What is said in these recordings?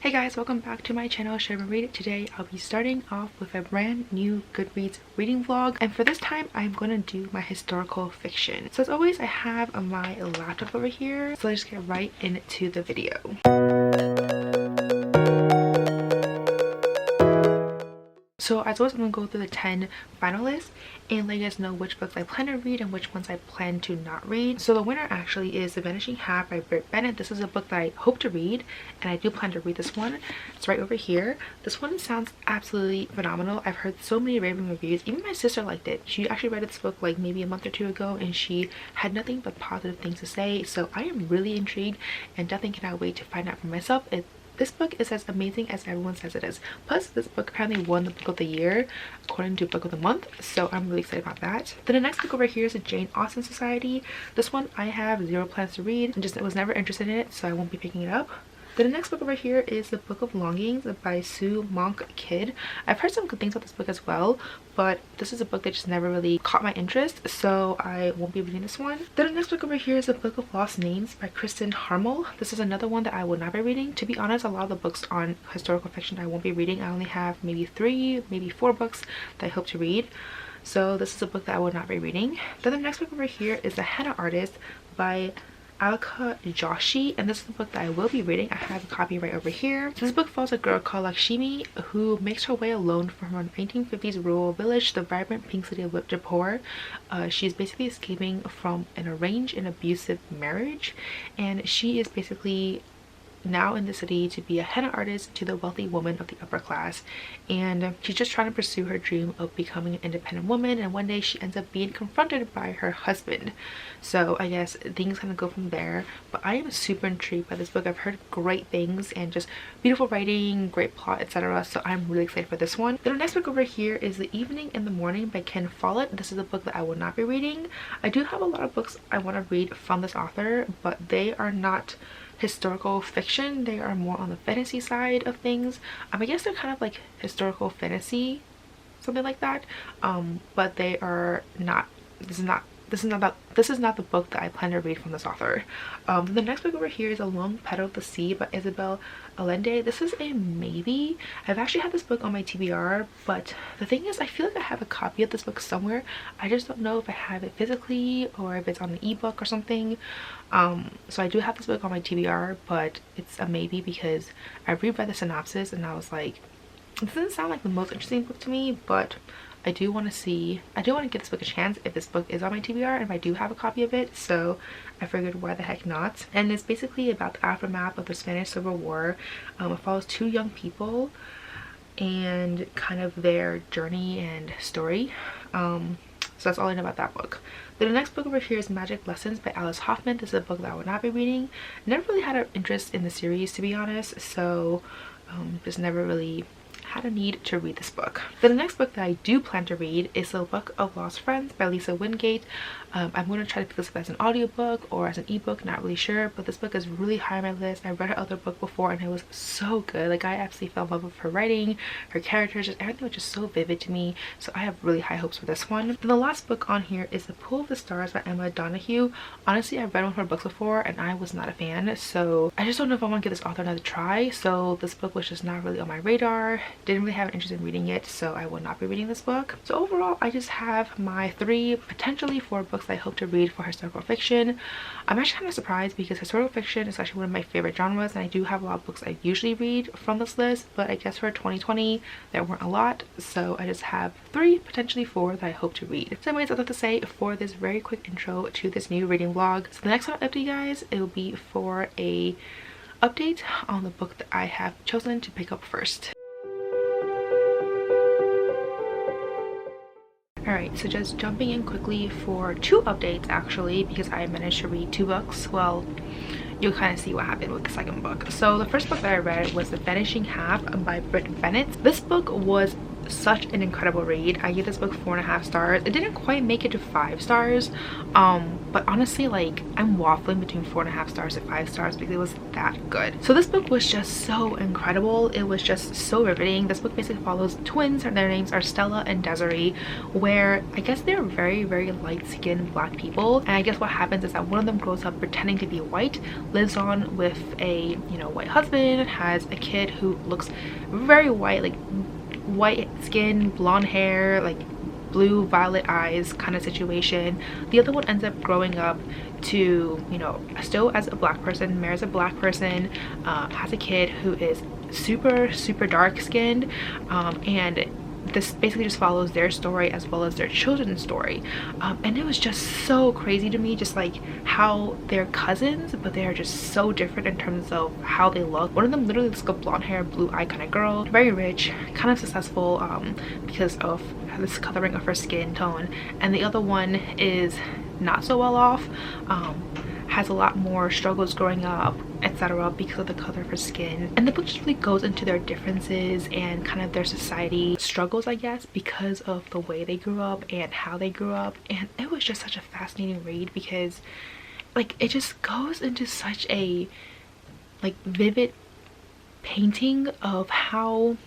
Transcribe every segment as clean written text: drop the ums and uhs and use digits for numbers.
Hey guys, welcome back to my channel, Share and Read. Today I'll be starting off with a brand new Goodreads reading vlog, and for this time I'm going to do my historical fiction. So as always, I have my laptop over here, so let's just get right into the video. So as always, I'm going to go through the 10 finalists and let you guys know which books I plan to read and which ones I plan to not read. So the winner actually is The Vanishing by Britt Bennett. This is a book that I hope to read and I do plan to read this one. It's right over here. This one sounds absolutely phenomenal. I've heard so many raving reviews. Even my sister liked it. She actually read this book like maybe a month or two ago and she had nothing but positive things to say. So I am really intrigued and definitely cannot wait to find out for myself. This book is as amazing as everyone says it is. Plus, this book apparently won the Book of the Year according to Book of the Month, so I'm really excited about that. Then the next book over here is a Jane Austen Society. This one I have zero plans to read and just was never interested in it, so I won't be picking it up. Then the next book over here is The Book of Longings by Sue Monk Kidd. I've heard some good things about this book as well, but this is a book that just never really caught my interest, so I won't be reading this one. Then the next book over here is The Book of Lost Names by Kristen Harmel. This is another one that I will not be reading. To be honest, a lot of the books on historical fiction I won't be reading. I only have maybe 3, maybe 4 books that I hope to read. So this is a book that I will not be reading. Then the next book over here is The Henna Artist by Alka Joshi, and this is the book that I will be reading. I have a copy right over here. This book follows a girl called Lakshmi who makes her way alone from her 1950s rural village to the vibrant pink city of Jaipur. She's basically escaping from an arranged and abusive marriage, and she is basically now in the city to be a henna artist to the wealthy woman of the upper class, and she's just trying to pursue her dream of becoming an independent woman, and one day she ends up being confronted by her husband. So I guess things kind of go from there, but I am super intrigued by this book. I've heard great things and just beautiful writing, great plot, etc., so I'm really excited for this one. Then the next book over here is The Evening and the Morning by Ken Follett. This is a book that I will not be reading. I do have a lot of books I want to read from this author, but they are not historical fiction. They are more on the fantasy side of things. I guess they're kind of like historical fantasy, something like that, but they are not, this is not the book that I plan to read from this author. The next book over here is A Long Petal of the Sea by Isabel Allende. This is a maybe. I've actually had this book on my TBR, but the thing is I feel like I have a copy of this book somewhere. I just don't know if I have it physically or if it's on an ebook or something. So I do have this book on my TBR, but it's a maybe because I read by the synopsis and I was like, it doesn't sound like the most interesting book to me, but I do want to give this book a chance if this book is on my TBR and if I do have a copy of it, so I figured why the heck not. And it's basically about the aftermath of the Spanish Civil War. It follows 2 young people and kind of their journey and story. So that's all I know about that book. Then the next book over here is Magic Lessons by Alice Hoffman. This is a book that I will not be reading. Never really had an interest in the series, to be honest, so just never really had a need to read this book. Then the next book that I do plan to read is The Book of Lost Friends by Lisa Wingate. I'm going to try to pick this up as an audiobook or as an ebook, not really sure, but this book is really high on my list. I read her other book before and it was so good. Like, I absolutely fell in love with her writing, her characters, just everything was just so vivid to me, so I have really high hopes for this one. Then the last book on here is The Pool of the Stars by Emma Donoghue. Honestly, I've read one of her books before and I was not a fan, so I just don't know if I want to give this author another try. So this book was just not really on my radar, didn't really have an interest in reading it, so I will not be reading this book. So overall, I just have my 3, potentially 4 books that I hope to read for historical fiction. I'm actually kind of surprised because historical fiction is actually one of my favorite genres, and I do have a lot of books I usually read from this list, but I guess for 2020 there weren't a lot, so I just have 3, potentially 4 that I hope to read. So anyways, that's all to say for this very quick intro to this new reading vlog. So the next time I'll update you guys, it will be for a update on the book that I have chosen to pick up first. Alright, so just jumping in quickly for 2 updates actually, because I managed to read 2 books. Well, you'll kind of see what happened with the second book. So the first book that I read was The Vanishing by Britt Bennett. This book was such an incredible read. I gave this book 4.5 stars. It didn't quite make it to 5 stars, but honestly, like, I'm waffling between 4.5 stars and 5 stars because it was that good. So this book was just so incredible. It was just so riveting. This book basically follows twins, and their names are Stella and Desiree, where I guess they're very, very light-skinned black people, and I guess what happens is that one of them grows up pretending to be white, lives on with a, you know, white husband, has a kid who looks very white, like white skin, blonde hair, like blue violet eyes kind of situation. The other one ends up growing up to, you know, still as a black person, marries a black person, has a kid who is super dark skinned, and this basically just follows their story as well as their children's story, and it was just so crazy to me, just like how they're cousins but they are just so different in terms of how they look. One of them literally looks like a blonde hair, blue eye kind of girl, very rich, kind of successful because of this coloring of her skin tone, and the other one is not so well off, has a lot more struggles growing up, etc., because of the color of her skin. And the book just really goes into their differences and kind of their society struggles, I guess, because of the way they grew up and how they grew up. And it was just such a fascinating read because, like, it just goes into such a, like, vivid painting of how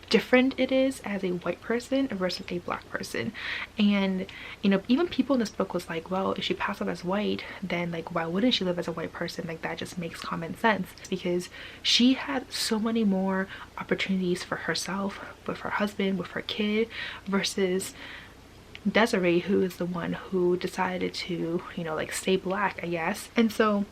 different it is as a white person versus a black person. And, you know, even people in this book was like, well, if she passed up as white, then like why wouldn't she live as a white person? Like, that just makes common sense, because she had so many more opportunities for herself, with her husband, with her kid, versus Desiree, who is the one who decided to, you know, like stay black, I guess. And so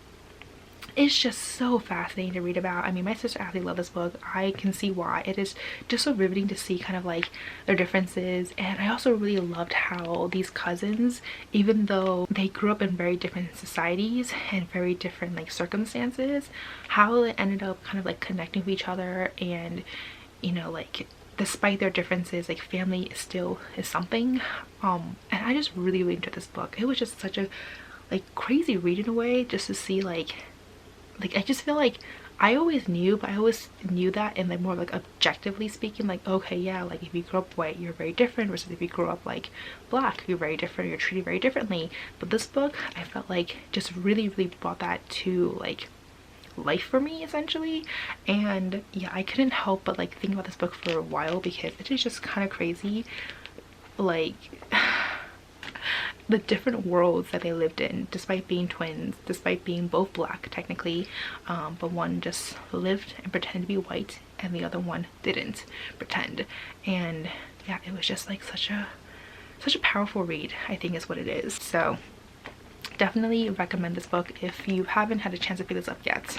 it's just so fascinating to read about. I mean, my sister actually loved this book. I can see why. It is just so riveting to see kind of like their differences. And I also really loved how these cousins, even though they grew up in very different societies and very different like circumstances, how they ended up kind of like connecting with each other. And, you know, like despite their differences, like family still is something. And I just really enjoyed this book. It was just such a like crazy read in a way, just to see like I just feel like I always knew, but I always knew that in like more like objectively speaking, like, okay, yeah, like if you grow up white, you're very different, versus if you grow up like black, you're very different, you're treated very differently. But this book, I felt like just really brought that to like life for me, essentially. And yeah, I couldn't help but like think about this book for a while, because it is just kind of crazy, like the different worlds that they lived in, despite being twins, despite being both black technically, but one just lived and pretended to be white and the other one didn't pretend. And yeah, it was just like such a powerful read, I think is what it is. So definitely recommend this book if you haven't had a chance to pick this up yet.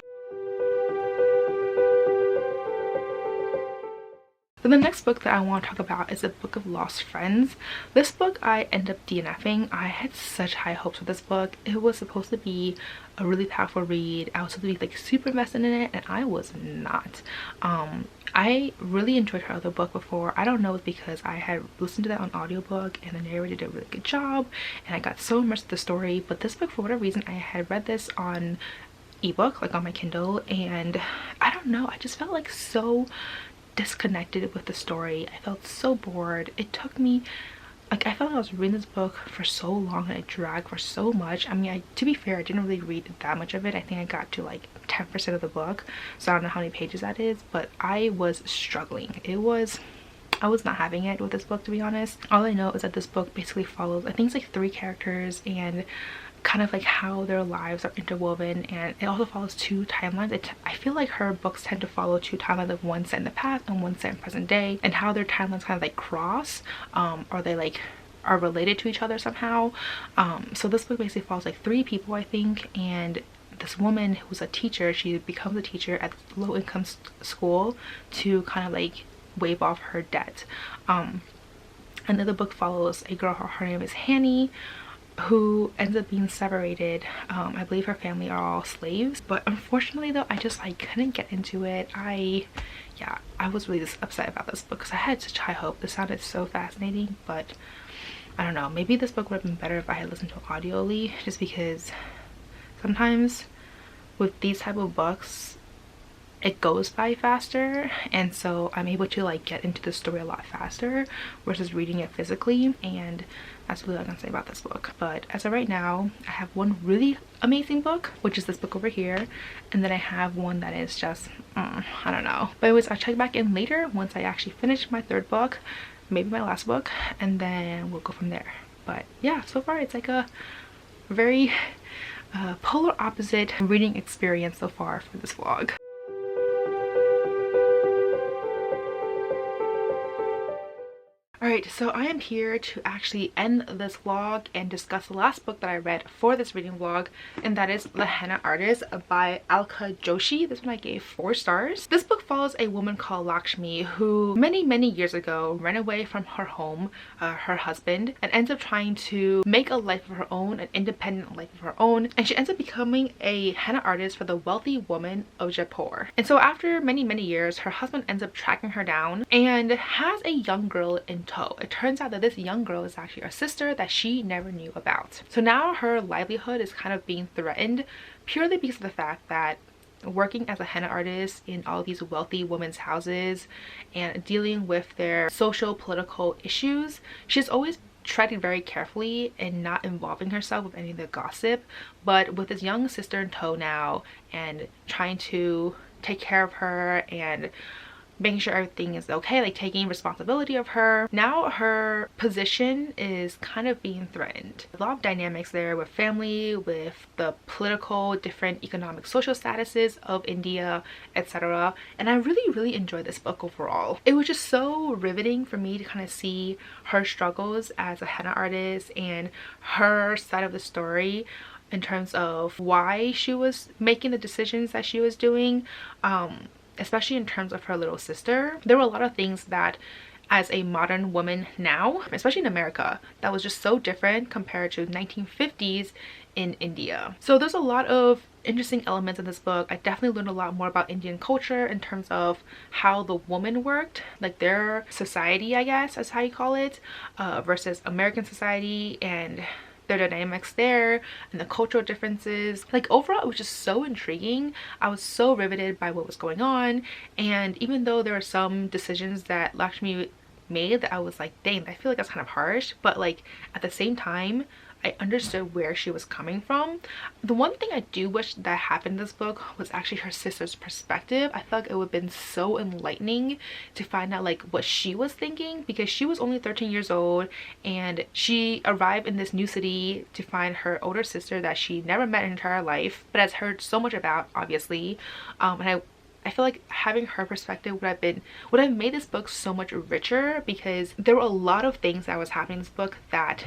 So the next book that I want to talk about is the Book of Lost Friends. This book I ended up DNFing. I had such high hopes for this book. It was supposed to be a really powerful read. I was supposed to be like super invested in it, and I was not. I really enjoyed her other book before. I don't know if it's because I had listened to that on audiobook and the narrator did a really good job and I got so immersed in the story. But this book, for whatever reason, I had read this on ebook, like on my Kindle, and I don't know, I just felt like so disconnected with the story. I felt so bored. It took me, like, I felt like I was reading this book for so long and it dragged for so much. I mean, to be fair, I didn't really read that much of it. I think I got to like 10% of the book, so I don't know how many pages that is, but I was struggling. I was not having it with this book, to be honest. All I know is that this book basically follows, I think it's like 3 characters and kind of like how their lives are interwoven, and it also follows 2 timelines. I feel like her books tend to follow 2 timelines, of one set in the past and one set in present day, and how their timelines kind of like cross, or they like are related to each other somehow. So this book basically follows like 3 people, I think, and this woman who's a teacher, she becomes a teacher at low-income school to kind of like waive off her debt. And then the book follows a girl, her name is Henny, who ends up being separated. I believe her family are all slaves, but unfortunately though, I just like couldn't get into it. I was really just upset about this book because I had such high hope. This sounded so fascinating, but I don't know, maybe this book would have been better if I had listened to it audioly, just because sometimes with these type of books it goes by faster, and so I'm able to like get into the story a lot faster versus reading it physically. And that's really all I can say about this book. But as of right now, I have one really amazing book, which is this book over here, and then I have one that is just I don't know. But anyways, I'll check back in later once I actually finish my third book, maybe my last book, and then we'll go from there. But yeah, so far it's like a very polar opposite reading experience so far for this vlog. Alright, so I am here to actually end this vlog and discuss the last book that I read for this reading vlog, and that is The Henna Artist by Alka Joshi. This one I gave 4 stars. This book follows a woman called Lakshmi who many years ago ran away from her home, her husband, and ends up trying to make a life of her own, an independent life of her own, and she ends up becoming a henna artist for the wealthy woman of Jaipur. And so after many years, her husband ends up tracking her down and has a young girl in tow. It turns out that this young girl is actually her sister that she never knew about. So now her livelihood is kind of being threatened purely because of the fact that working as a henna artist in all these wealthy women's houses and dealing with their social political issues, she's always treading very carefully and not involving herself with any of the gossip. But with this young sister in tow now and trying to take care of her and making sure everything is okay, like taking responsibility of her, now her position is kind of being threatened. A lot of dynamics there with family, with the political, different economic, social statuses of India, etc. And I really enjoyed this book overall. It was just so riveting for me to kind of see her struggles as a henna artist and her side of the story in terms of why she was making the decisions that she was doing, especially in terms of her little sister. There were a lot of things that as a modern woman now, especially in America, that was just so different compared to 1950s in India. So there's a lot of interesting elements in this book. I definitely learned a lot more about Indian culture in terms of how the woman worked, like their society, I guess is how you call it, versus American society and their dynamics there and the cultural differences. Like overall, it was just so intriguing. I was so riveted by what was going on, and even though there were some decisions that Lakshmi made that I was like, dang, I feel like that's kind of harsh, but like at the same time I understood where she was coming from. The one thing I do wish that happened in this book was actually her sister's perspective. I felt like it would have been so enlightening to find out like what she was thinking, because she was only 13 years old and she arrived in this new city to find her older sister that she never met in her entire life but has heard so much about, obviously. And I feel like having her perspective would have made this book so much richer, because there were a lot of things that was happening in this book that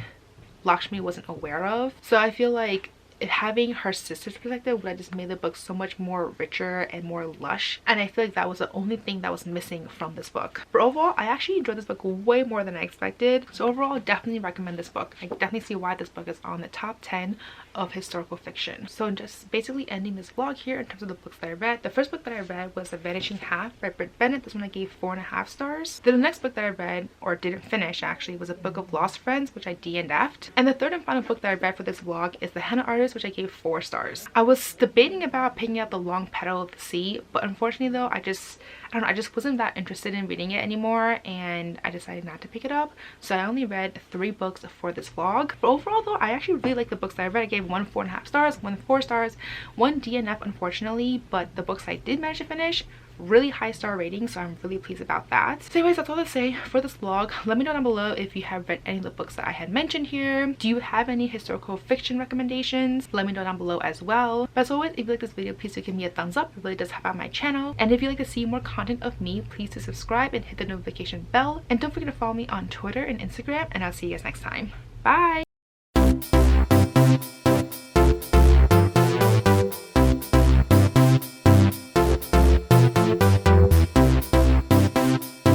Lakshmi wasn't aware of. So I feel like having her sister's perspective would have just made the book so much more richer and more lush, and I feel like that was the only thing that was missing from this book. But overall, I actually enjoyed this book way more than I expected. So overall, definitely recommend this book. I definitely see why this book is on the top 10 of historical fiction. So just basically ending this vlog here in terms of the books that I read. The first book that I read was The Vanishing by Britt Bennett. This one I gave 4.5 stars. Then the next book that I read, or didn't finish actually, was a book of Lost Friends, which I DNF'd. And the third and final book that I read for this vlog is The Henna Artist, which I gave 4 stars. I was debating about picking up The Long Petal of the Sea, but unfortunately though, I don't know, I just wasn't that interested in reading it anymore, and I decided not to pick it up. So I only read 3 books for this vlog. But overall though, I actually really like the books that I read. I gave one 4.5 stars, one 4 stars, one DNF unfortunately, but the books I did manage to finish, really high star rating, so I'm really pleased about that. So anyways, that's all to say for this vlog. Let me know down below if you have read any of the books that I had mentioned here. Do you have any historical fiction recommendations? Let me know down below as well. But as always, if you like this video, please do give me a thumbs up. It really does help out my channel. And if you'd like to see more content of me, please do subscribe and hit the notification bell. And don't forget to follow me on Twitter and Instagram, and I'll see you guys next time. Bye!